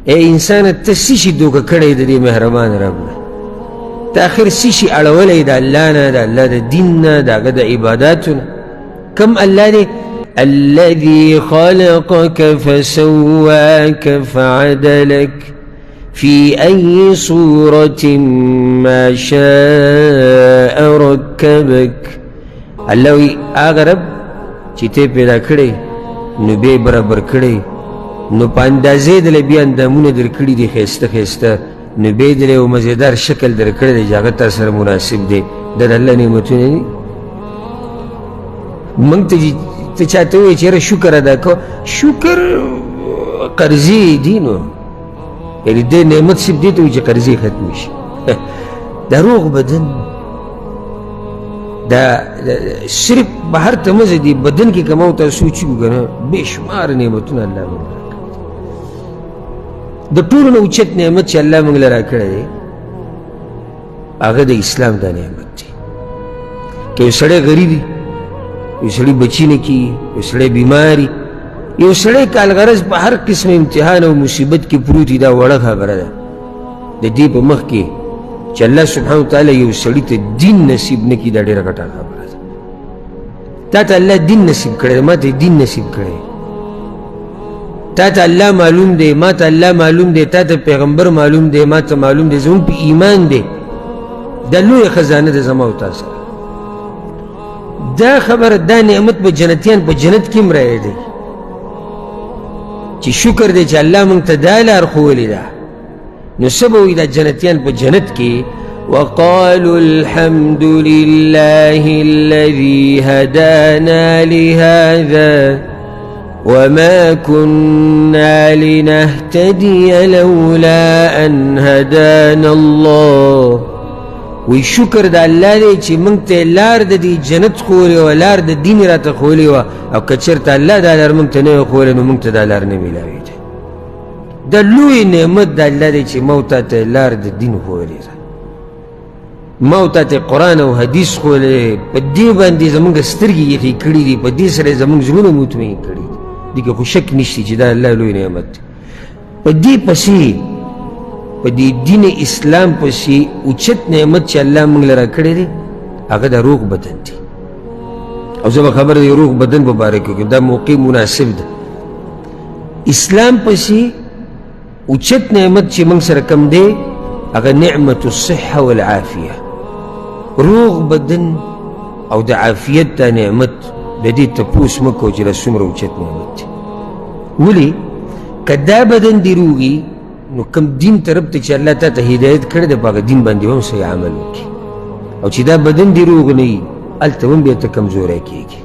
اے انسان ته څه شي دوکه کړی د دې مهربان رب نه؟ ته آخر څه شي اړولی د الله نه، د الله د دین نه، د هغه د عباداتو نه؟ کم الله دی؟ الذي خلقك فسواك فعدلك في أي صورة ما شاء ركبك. الله وی هغه رب چې ته پیدا کړی نو بیا برابر کړی، نو په اندازې دله بیا اندامونه در کړي دي ښایسته ښایسته، نو بیا دله یو مزیدار شکل در کړی دی چې هغه تا سره مناسب دی. دا د الله نعمتونه دي. موږ ته چاته ووایي چې یاره شکر ادا کوه، شکر قرضې دي، نو یعنې دې نعمت صرف دې ته وایي چې قرضې ختمې شي. دا روغ بدن، دا صرف بهر ته مزه دي، بدن کې که ما تاسو وچیږو که نه بې شمار نعمتونه الله موږ له راکړي. د ټولو نه اوچت نعمت چې الله موږ له راکړی دی هغه د اسلام دا نعمت دی. که یو سړی غریبي، یو سړی بچي نه کېږي، یو سړی بیماري، یو سړی کالغرض په هر قسم امتحان او مصیبت کې پروت وي، دا وړه خبره ده د دې په مخ کې چې الله سبحانه وتعالی یو سړي ته دین نصیب نه کړي. دا ډېره غټه خبره ده. تا ته الله دین نصیب کړی، ما ته دین نصیب کړی. تا ته الله معلوم دی، ما ته الله معلوم دی، تا ته پیغمبر معلوم دی، ما ته معلوم دی، زموږ په ایمان دی. دا لویه خزانه ده زما او تا سره. دا خبره، دا نعمت به جنتیان په جنت کې هم رایې دی چې شکر دی چې الله موږ ته دا لار ښوولې ده. نو څه به وایي دا جنتیان په جنت کې؟ وقالوا الحمد لله الذي هدانا لهذا وما كنا لنهتدي لولا أن هدانا الله. وی شکر د الله دی چې موږ ته لار د دې جنت ښوولې وه، لار د دین راته ښوولې وه، او که چېرته الله دا لار موږ ته نه وی ښوولې نو موږ ته دا لار نه میلاوېده. دا لوی نعمت د الله دی چې ما او تا ته لار د دین ښوولې ده، ما او تا ته قرآن او حدیث ښوولې. په دې باندې زموږ سترګې یخې کړي دي، په دې سره یې زموږ زړونه مطمئن کړي دي. دې کې خو شک نشته چې دا الله لوی نعمت دی. په دې پسې، په دې دین اسلام پسې اوچت نعمت چې الله موږ له راکړی دی هغه د روغ بدن دی. او زه به خبره د روغ بدن په باره کې وکړم، دا موقع مناسب ده. اسلام پسې اوچت نعمت چې موږ سره کم دی هغه نعمت الصحه والعافیه، روغ بدن او د عافیت دا نعمت. د دې تپوس مه کوه چې دا څومره اوچت نعمت دی. ولې؟ که دا بدن دې روغي نو کم دین طرف ته چې الله تا ته هدایت کړی دی په هغه دین باندې هم صحیح عمل وکړي. او چې دا بدن دې روغ نه وي هلته هم بیا ته کمزوری کېږي.